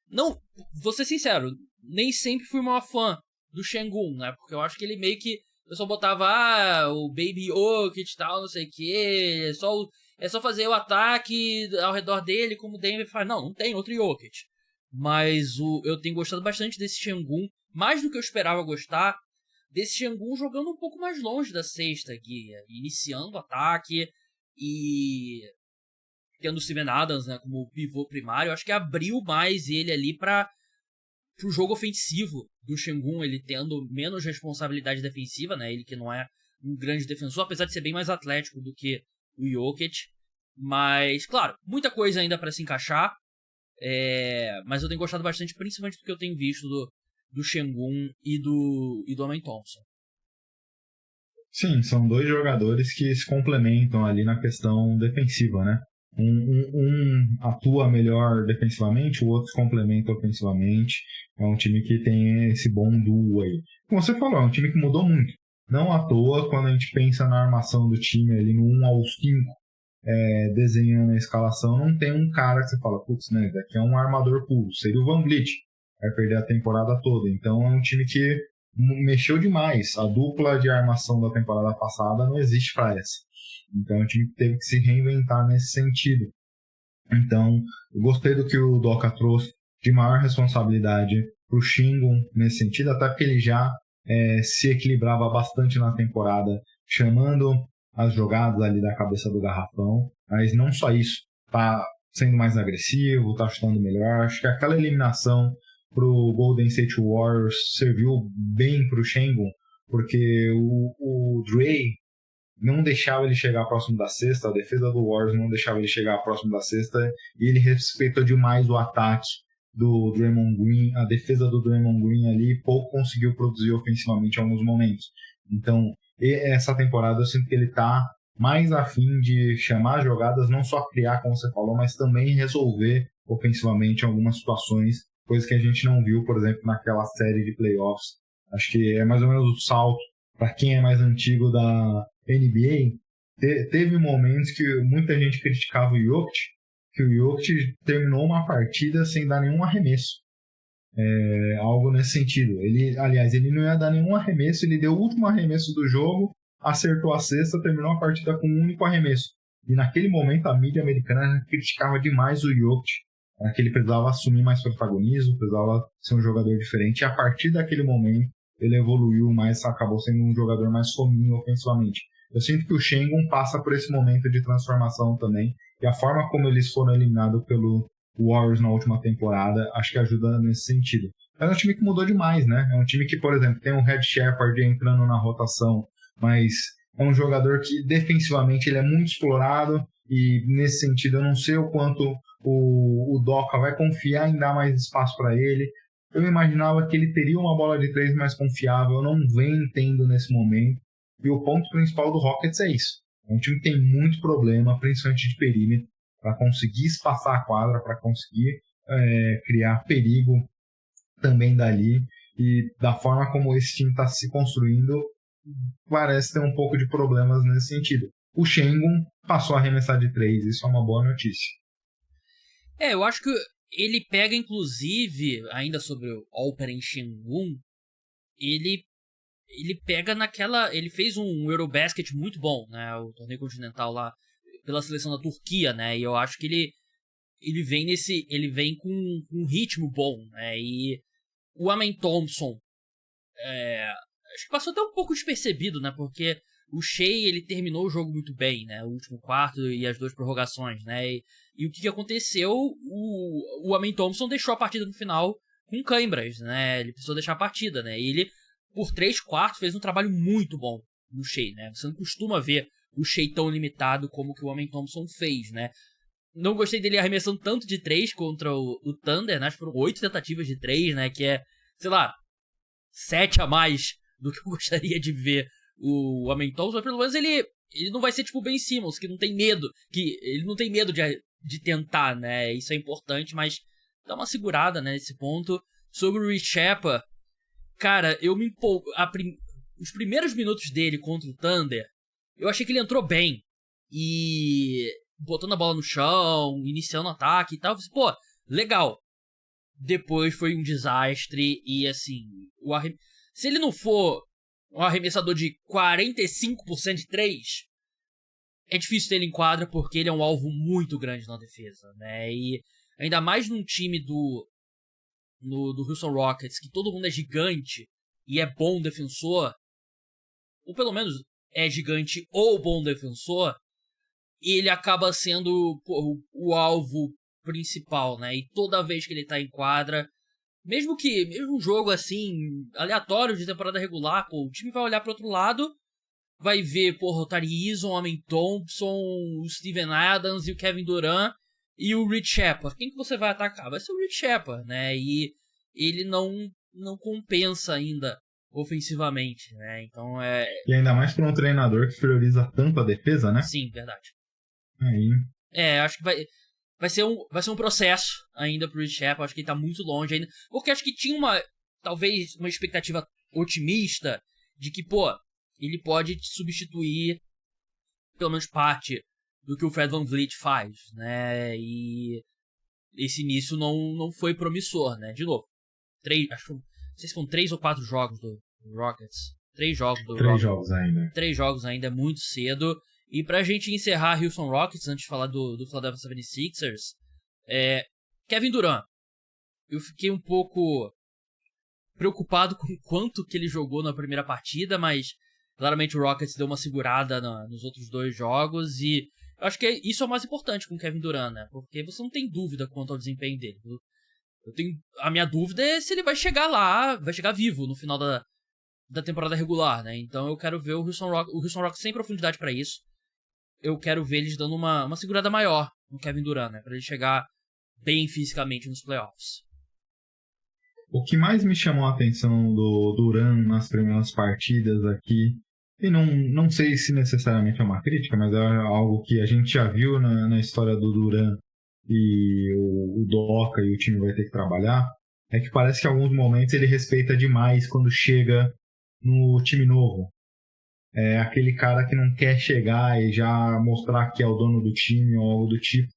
Não, vou ser sincero, nem sempre fui uma fã do Sengun, né? Porque eu acho que ele meio que... O pessoal botava, o Baby Jokic e tal, não sei o que. É só fazer o ataque ao redor dele, como o Denver faz. Não tem outro Jokic. Mas eu tenho gostado bastante desse Sengun, mais do que eu esperava gostar, desse Sengun jogando um pouco mais longe da cesta aqui, iniciando o ataque e... tendo o Steven Adams, né, como pivô primário. Eu acho que abriu mais ele ali para o jogo ofensivo do Sengun, ele tendo menos responsabilidade defensiva, né, ele que não é um grande defensor, apesar de ser bem mais atlético do que o Jokic. Mas, claro, muita coisa ainda para se encaixar, mas eu tenho gostado bastante, principalmente do que eu tenho visto do Sengun e do Amen Thompson. Sim, são dois jogadores que se complementam ali na questão defensiva, né? Um atua melhor defensivamente, o outro se complementa ofensivamente. É um time que tem esse bom duo aí. Como você falou, é um time que mudou muito. Não à toa, quando a gente pensa na armação do time ali no 1 ao 5, desenhando a escalação, não tem um cara que você fala, putz, né, daqui é um armador puro. Seria o Van Vliet, vai perder a temporada toda. Então é um time que mexeu demais. A dupla de armação da temporada passada não existe para essa. Então o time teve que se reinventar nesse sentido. Então eu gostei do que o Doka trouxe de maior responsabilidade para o Sengun nesse sentido, até porque ele já se equilibrava bastante na temporada, chamando as jogadas ali da cabeça do garrafão, mas não só isso, tá sendo mais agressivo, tá chutando melhor. Acho que aquela eliminação pro Golden State Warriors serviu bem pro Sengun, porque o Dre não deixava ele chegar próximo da cesta, a defesa do Warriors não deixava ele chegar próximo da cesta, e ele respeitou demais o ataque do Draymond Green, a defesa do Draymond Green ali pouco conseguiu produzir ofensivamente em alguns momentos. Então, essa temporada eu sinto que ele tá mais afim de chamar jogadas, não só criar, como você falou, mas também resolver ofensivamente em algumas situações, coisa que a gente não viu, por exemplo, naquela série de playoffs. Acho que é mais ou menos o salto para quem é mais antigo da NBA. Teve momentos que muita gente criticava o Jokic, que o Jokic terminou uma partida sem dar nenhum arremesso. Algo nesse sentido. Ele não ia dar nenhum arremesso, ele deu o último arremesso do jogo, acertou a cesta, terminou a partida com um único arremesso. E naquele momento a mídia americana criticava demais o Jokic, que ele precisava assumir mais protagonismo, precisava ser um jogador diferente. E a partir daquele momento ele evoluiu mais, acabou sendo um jogador mais fominho ofensivamente. Eu sinto que o Şengün passa por esse momento de transformação também, e a forma como eles foram eliminados pelo Warriors na última temporada, acho que ajuda nesse sentido. Mas é um time que mudou demais, né? É um time que, por exemplo, tem o Red Shepard entrando na rotação, mas é um jogador que defensivamente ele é muito explorado, e nesse sentido eu não sei o quanto o Doca vai confiar em dar mais espaço para ele. Eu imaginava que ele teria uma bola de 3 mais confiável, eu não venho tendo nesse momento. E o ponto principal do Rockets é isso. É um time que tem muito problema, principalmente de perímetro, para conseguir espaçar a quadra, para conseguir criar perigo também dali. E da forma como esse time está se construindo, parece ter um pouco de problemas nesse sentido. O Şengün passou a arremessar de 3, isso é uma boa notícia. Eu acho que ele pega, inclusive, ainda sobre o Alperen Şengün, ele pega naquela... Ele fez um Eurobasket muito bom, né? O torneio continental lá pela seleção da Turquia, né? E eu acho que ele vem com um ritmo bom, né? E o Amen Thompson acho que passou até um pouco despercebido, né? Porque o Shai, ele terminou o jogo muito bem, né? O último quarto e as 2 prorrogações, né? E o que aconteceu? O Amen Thompson deixou a partida no final com câimbras, né? Ele precisou deixar a partida, né? E ele, por 3 quartos, fez um trabalho muito bom no Shai, né? Você não costuma ver o Shai tão limitado como que o Amen Thompson fez, né? Não gostei dele arremessando tanto de 3 contra o Thunder, né? Acho que foram 8 tentativas de 3, né? Que é, sei lá, 7 a mais do que eu gostaria de ver o Amen Thompson, mas pelo menos ele não vai ser tipo o Ben Simmons, que não tem medo, ele não tem medo de tentar, né? Isso é importante, mas dá uma segurada, né, nesse ponto. Sobre o Rich Shepard, cara, eu me empolgo. Os primeiros minutos dele contra o Thunder, eu achei que ele entrou bem. E botando a bola no chão, iniciando o ataque e tal. Eu pensei, pô, legal. Depois foi um desastre e, assim, se ele não for um arremessador de 45% de 3, é difícil ter ele em quadra porque ele é um alvo muito grande na defesa, né? E ainda mais num time do Houston Rockets, que todo mundo é gigante e é bom defensor, ou pelo menos é gigante ou bom defensor, ele acaba sendo o alvo principal, né? E toda vez que ele tá em quadra, mesmo um jogo assim, aleatório de temporada regular, o time vai olhar pro outro lado, vai ver, o Tari Eason, o Amen Thompson, o Steven Adams e o Kevin Durant e o Rich Shepard. Quem que você vai atacar? Vai ser o Rich Shepard, né? E ele não compensa ainda ofensivamente, né? Então E ainda mais para um treinador que prioriza tanto a defesa, né? Sim, verdade. Aí... acho que vai ser um processo ainda pro Rich Shepard. Acho que ele tá muito longe ainda. Porque acho que tinha talvez uma expectativa otimista de que, ele pode substituir pelo menos parte do que o Fred VanVleet faz, né? E esse início não foi promissor, né? De novo, não sei se foram 3 ou 4 jogos do Rockets. 3 jogos do Rockets. 3 jogos ainda. 3 jogos ainda, é muito cedo. E pra gente encerrar Houston Rockets, antes de falar do Philadelphia 76ers, Kevin Durant. Eu fiquei um pouco preocupado com o quanto que ele jogou na primeira partida, mas claramente o Rockets deu uma segurada nos outros 2 jogos, e eu acho que isso é o mais importante com o Kevin Durant, né? Porque você não tem dúvida quanto ao desempenho dele. A minha dúvida é se ele vai chegar lá, vai chegar vivo no final da temporada regular, né? Então eu quero ver o Houston Rockets sem profundidade pra isso. Eu quero ver eles dando uma segurada maior no Kevin Durant, né? Pra ele chegar bem fisicamente nos playoffs. O que mais me chamou a atenção do Durant nas primeiras partidas aqui, e não sei se necessariamente é uma crítica, mas é algo que a gente já viu na história do Durant e o Doca e o time vai ter que trabalhar, é que parece que em alguns momentos ele respeita demais quando chega no time novo. É aquele cara que não quer chegar e já mostrar que é o dono do time ou algo do tipo.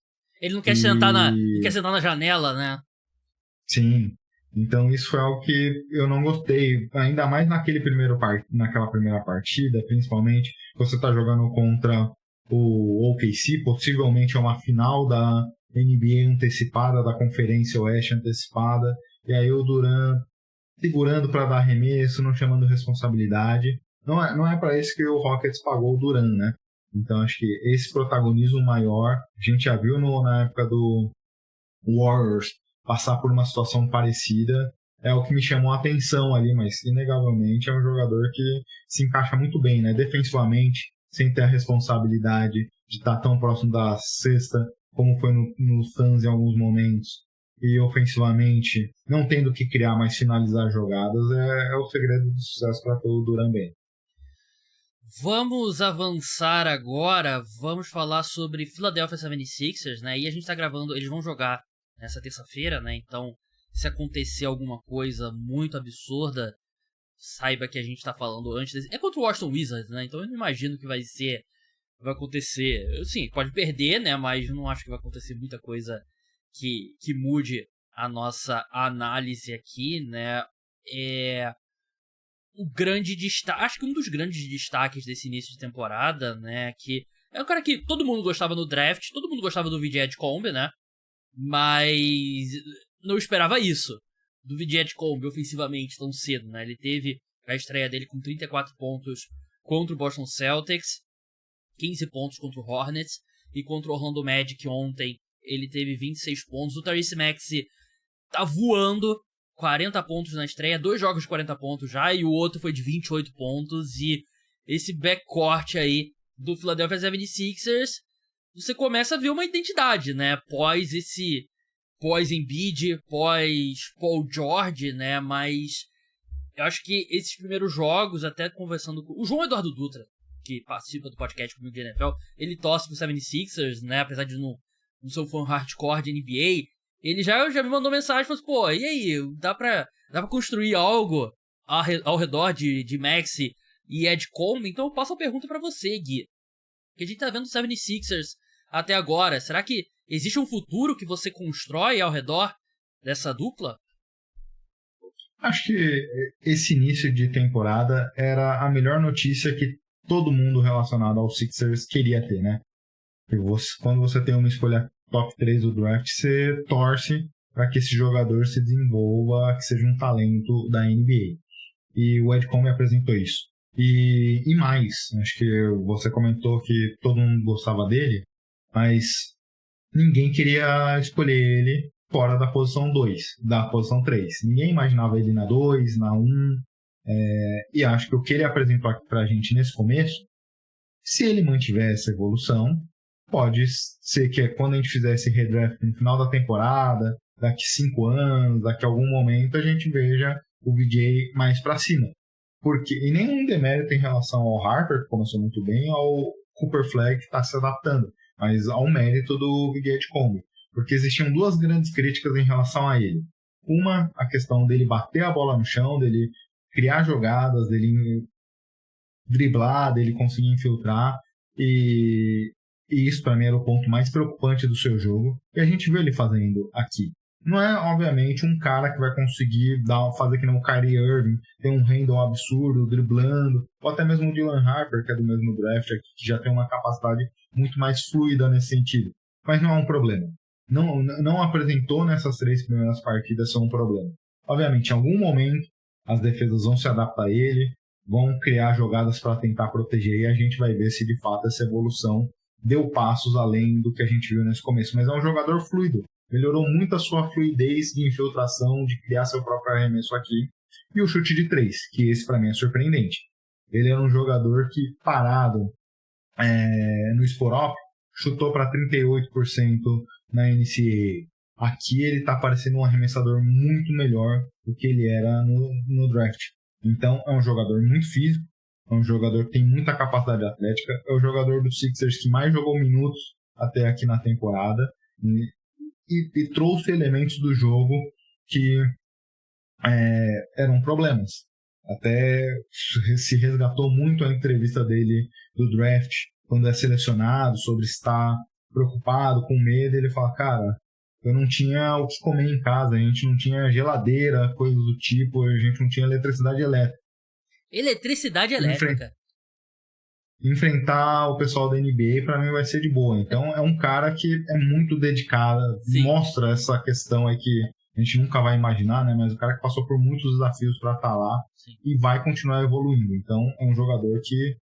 Ele não quer sentar na janela, né? Sim. Então isso foi algo que eu não gostei, ainda mais naquela primeira partida, principalmente, você tá jogando contra o OKC, possivelmente é uma final da NBA antecipada, da Conferência Oeste antecipada, e aí o Durant segurando para dar arremesso, não chamando responsabilidade. Não é para isso que o Rockets pagou o Durant, né? Então acho que esse protagonismo maior, a gente já viu na época do Warriors passar por uma situação parecida, é o que me chamou a atenção ali, mas inegavelmente é um jogador que se encaixa muito bem, né? Defensivamente, sem ter a responsabilidade de estar tão próximo da cesta, como foi no Suns em alguns momentos, e ofensivamente, não tendo que criar, mas finalizar jogadas, é o segredo do sucesso para ter o Durant bem. Vamos avançar agora, vamos falar sobre Philadelphia 76ers, né? E a gente tá gravando, eles vão jogar nessa terça-feira, né? Então, se acontecer alguma coisa muito absurda, saiba que a gente tá falando antes desse... É contra o Washington Wizards, né? Então eu não imagino que vai acontecer... Sim, pode perder, né? Mas não acho que vai acontecer muita coisa que mude a nossa análise aqui, né? O grande destaque... Acho que um dos grandes destaques desse início de temporada, né? Que é um cara que todo mundo gostava no draft, todo mundo gostava do VJ Edgecombe, né? Mas não esperava isso do VJ Edgecombe ofensivamente tão cedo, né? Ele teve a estreia dele com 34 pontos contra o Boston Celtics, 15 pontos contra o Hornets, e contra o Orlando Magic ontem ele teve 26 pontos. O Tyrese Maxey tá voando, 40 pontos na estreia, 2 jogos de 40 pontos já, e o outro foi de 28 pontos, e esse backcourt aí do Philadelphia 76ers, você começa a ver uma identidade, né? Pós Embiid, pós Paul George, né? Mas eu acho que esses primeiros jogos, até conversando com o João Eduardo Dutra, que participa do podcast comigo de NFL, ele torce pro 76ers, né? Apesar de não ser um fã hardcore de NBA, ele já me mandou mensagem e falou assim, pô, e aí, dá pra construir algo ao redor de Maxey e Edgecombe? Então eu passo a pergunta pra você, Gui. Que a gente tá vendo o 76ers até agora. Será que existe um futuro que você constrói ao redor dessa dupla? Acho que esse início de temporada era a melhor notícia que todo mundo relacionado ao Sixers queria ter, né? Quando você tem uma escolha top 3 do draft, você torce para que esse jogador se desenvolva, que seja um talento da NBA. E o Edgecombe apresentou isso. E mais, acho que você comentou que todo mundo gostava dele, mas ninguém queria escolher ele fora da posição 2, da posição 3. Ninguém imaginava ele na 2, na 1. E acho que o que ele apresentou aqui pra gente nesse começo, se ele mantiver essa evolução, pode ser que quando a gente fizer esse redraft no final da temporada, daqui 5 anos, daqui a algum momento, a gente veja o VJ mais pra cima. E nenhum demérito em relação ao Harper, que começou muito bem, ao Cooper Flag, que está se adaptando, mas ao mérito do VJ Edgecombe. Porque existiam 2 grandes críticas em relação a ele. Uma, a questão dele bater a bola no chão, dele criar jogadas, dele driblar, dele conseguir infiltrar, e isso para mim era o ponto mais preocupante do seu jogo, e a gente vê ele fazendo aqui. Não é, obviamente, um cara que vai conseguir fazer que nem o Kyrie Irving, ter um handle absurdo, driblando, ou até mesmo o Dylan Harper, que é do mesmo draft, que já tem uma capacidade muito mais fluida nesse sentido. Mas não é um problema. Não apresentou nessas 3 primeiras partidas ser um problema. Obviamente, em algum momento, as defesas vão se adaptar a ele, vão criar jogadas para tentar proteger, e a gente vai ver se de fato essa evolução deu passos além do que a gente viu nesse começo. Mas é um jogador fluido. Melhorou muito a sua fluidez de infiltração, de criar seu próprio arremesso aqui. E o chute de 3, que esse para mim é surpreendente. Ele era um jogador que, parado no spot-up, chutou para 38% na NCAA. Aqui ele está parecendo um arremessador muito melhor do que ele era no draft. Então é um jogador muito físico, é um jogador que tem muita capacidade atlética, é o jogador do Sixers que mais jogou minutos até aqui na temporada. e trouxe elementos do jogo que eram problemas. Até se resgatou muito a entrevista dele do draft, quando é selecionado, sobre estar preocupado, com medo. Ele fala, cara, eu não tinha o que comer em casa, a gente não tinha geladeira, coisas do tipo, a gente não tinha eletricidade elétrica. Eletricidade elétrica? Enfrentar o pessoal da NBA pra mim vai ser de boa. Então é um cara que é muito dedicado, Sim. Mostra essa questão aí que a gente nunca vai imaginar, né? Mas o cara que passou por muitos desafios pra estar lá. Sim. E vai continuar evoluindo. Então é um jogador que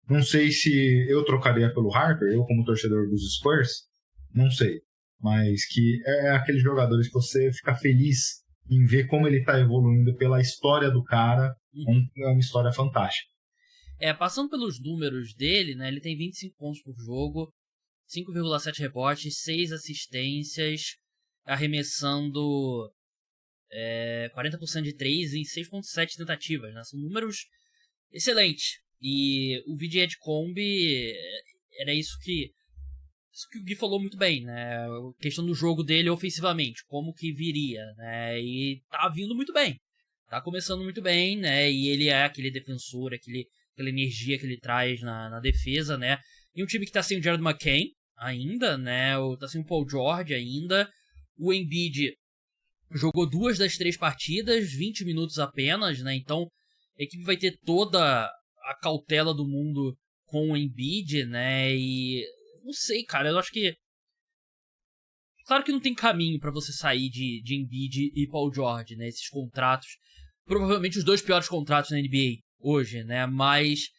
não sei se eu trocaria pelo Harper, eu como torcedor dos Spurs, não sei. Mas que é aqueles jogadores que você fica feliz em ver como ele tá evoluindo pela história do cara. É uma história fantástica. Passando pelos números dele, né, ele tem 25 pontos por jogo, 5,7 rebotes, 6 assistências, arremessando 40% de 3 em 6,7 tentativas, né? São números excelentes. E o VJ Edgecombe era isso que o Gui falou muito bem, né? A questão do jogo dele ofensivamente, como que viria, né? E tá vindo muito bem. Tá começando muito bem, né? E ele é aquele defensor, aquela energia que ele traz na defesa, né? E um time que tá sem o Jared McCain ainda, né? Tá sem o Paul George ainda. O Embiid jogou 2 das 3 partidas, 20 minutos apenas, né? Então a equipe vai ter toda a cautela do mundo com o Embiid, né? E não sei, cara, eu acho que claro que não tem caminho pra você sair de Embiid e Paul George, né? Esses contratos, provavelmente os 2 piores contratos na NBA hoje, né? Mas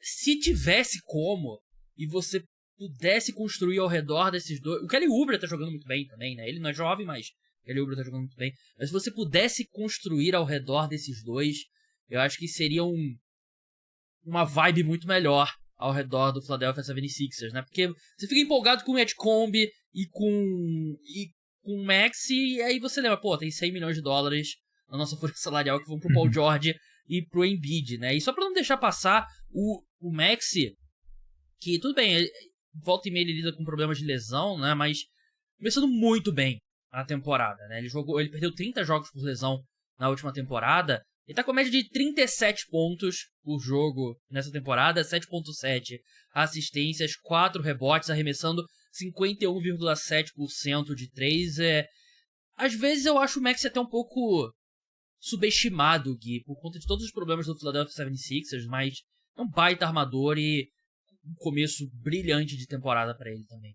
se tivesse como e você pudesse construir ao redor desses dois... O Kelly Oubre tá jogando muito bem também, né? Ele não é jovem, mas o Kelly Oubre tá jogando muito bem. Mas se você pudesse construir ao redor desses dois, eu acho que seria uma vibe muito melhor ao redor do Philadelphia 76ers, né? Porque você fica empolgado com o Edgecombe e com o Maxey, e aí você lembra, pô, tem $100 milhões na nossa folha salarial que vão pro Paul George e pro Embiid, né? E só pra não deixar passar o Maxey, que tudo bem, volta e meia ele lida com problemas de lesão, né? Mas começando muito bem a temporada, né? Ele perdeu 30 jogos por lesão na última temporada. Ele tá com a média de 37 pontos por jogo nessa temporada, 7,7 assistências, 4 rebotes, arremessando 51,7% de 3. Às vezes eu acho o Maxey até um pouco subestimado, Gui, por conta de todos os problemas do Philadelphia 76ers, mas é um baita armador e um começo brilhante de temporada pra ele também.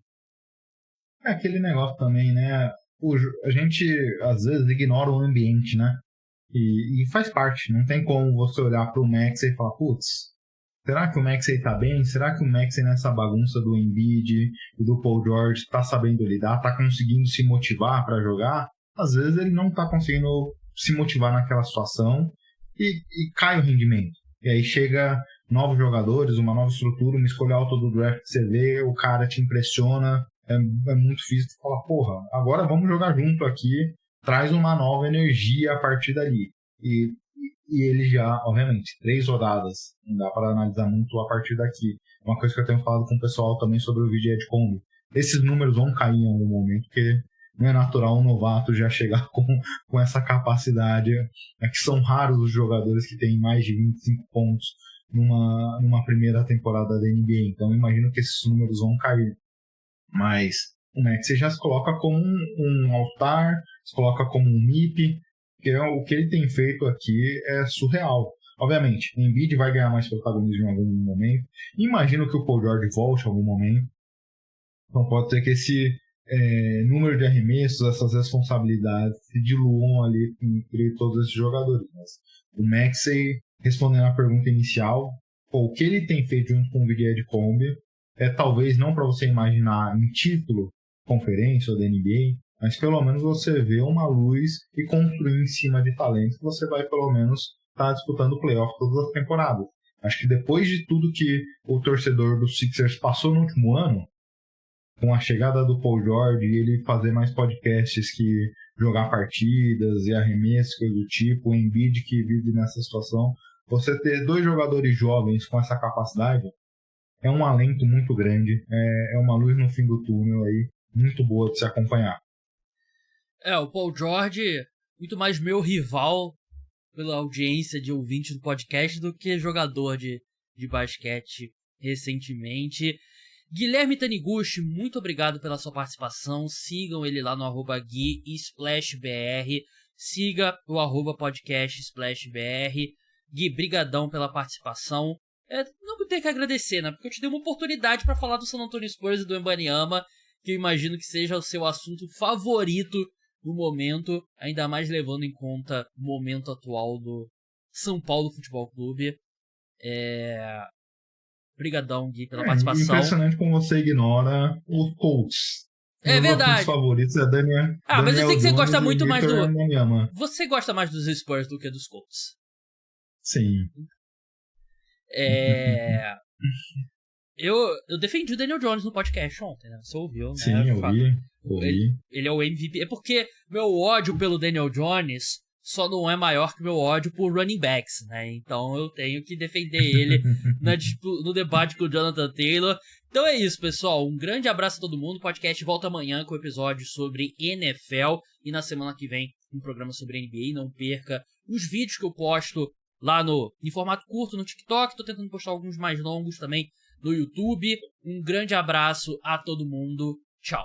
É aquele negócio também, né? A gente às vezes ignora o ambiente, né? E faz parte. Não tem como você olhar pro Maxey e falar, putz, será que o Maxey tá bem? Será que o Maxey nessa bagunça do Embiid e do Paul George tá sabendo lidar? Tá conseguindo se motivar pra jogar? Às vezes ele não tá conseguindo se motivar naquela situação e cai o rendimento. E aí chega novos jogadores, uma nova estrutura, uma escolha alta do draft que você vê, o cara te impressiona, é muito difícil de falar, porra, agora vamos jogar junto aqui, traz uma nova energia a partir dali. E ele já, obviamente, 3 rodadas, não dá para analisar muito a partir daqui. Uma coisa que eu tenho falado com o pessoal também sobre o VJ Edgecombe, esses números vão cair em algum momento, porque não é natural um novato já chegar com essa capacidade. É que são raros os jogadores que têm mais de 25 pontos numa primeira temporada da NBA. Então imagino que esses números vão cair. Mas o Maxey já se coloca como um All-Star, se coloca como um MIP, que o que ele tem feito aqui é surreal. Obviamente, o Embiid vai ganhar mais protagonismo em algum momento. Imagino que o Paul George volte em algum momento. Então pode ser que esse número de arremessos, essas responsabilidades se diluam ali entre todos esses jogadores. Mas o Maxey, respondendo à pergunta inicial, o que ele tem feito junto com o VJ Edgecombe talvez não para você imaginar em título, conferência ou da NBA, mas pelo menos você vê uma luz e construir em cima de talentos que você vai pelo menos estar disputando o playoff todas as temporadas. Acho que depois de tudo que o torcedor dos Sixers passou no último ano, com a chegada do Paul George e ele fazer mais podcasts que jogar partidas e arremessos, coisa do tipo, o Embiid que vive nessa situação, você ter 2 jogadores jovens com essa capacidade é um alento muito grande, é uma luz no fim do túnel aí, muito boa de se acompanhar. O Paul George, muito mais meu rival pela audiência de ouvinte do podcast do que jogador de basquete recentemente. Guilherme Taniguchi, muito obrigado pela sua participação. Sigam ele lá no @GuiSplashBR. Siga o @podcast_SplashBR. Gui, brigadão pela participação. Não vou ter que agradecer, né? Porque eu te dei uma oportunidade para falar do San Antonio Spurs e do Wembanyama, que eu imagino que seja o seu assunto favorito no momento, ainda mais levando em conta o momento atual do São Paulo Futebol Clube. Brigadão, Gui, pela participação. Impressionante como você ignora os Colts. É verdade. Meus favoritos é Daniel mas eu sei que você gosta Jones muito mais do... Wembanyama. Você gosta mais dos Spurs do que dos Colts. Sim. Eu defendi o Daniel Jones no podcast ontem, né? Você ouviu, né? Sim, eu ouvi. Ele é o MVP. É porque meu ódio pelo Daniel Jones só não é maior que meu ódio por running backs, né? Então eu tenho que defender ele no debate com o Jonathan Taylor. Então é isso, pessoal. Um grande abraço a todo mundo. O podcast volta amanhã com o episódio sobre NFL. E na semana que vem, um programa sobre NBA. Não perca os vídeos que eu posto lá em formato curto no TikTok. Tô tentando postar alguns mais longos também no YouTube. Um grande abraço a todo mundo. Tchau.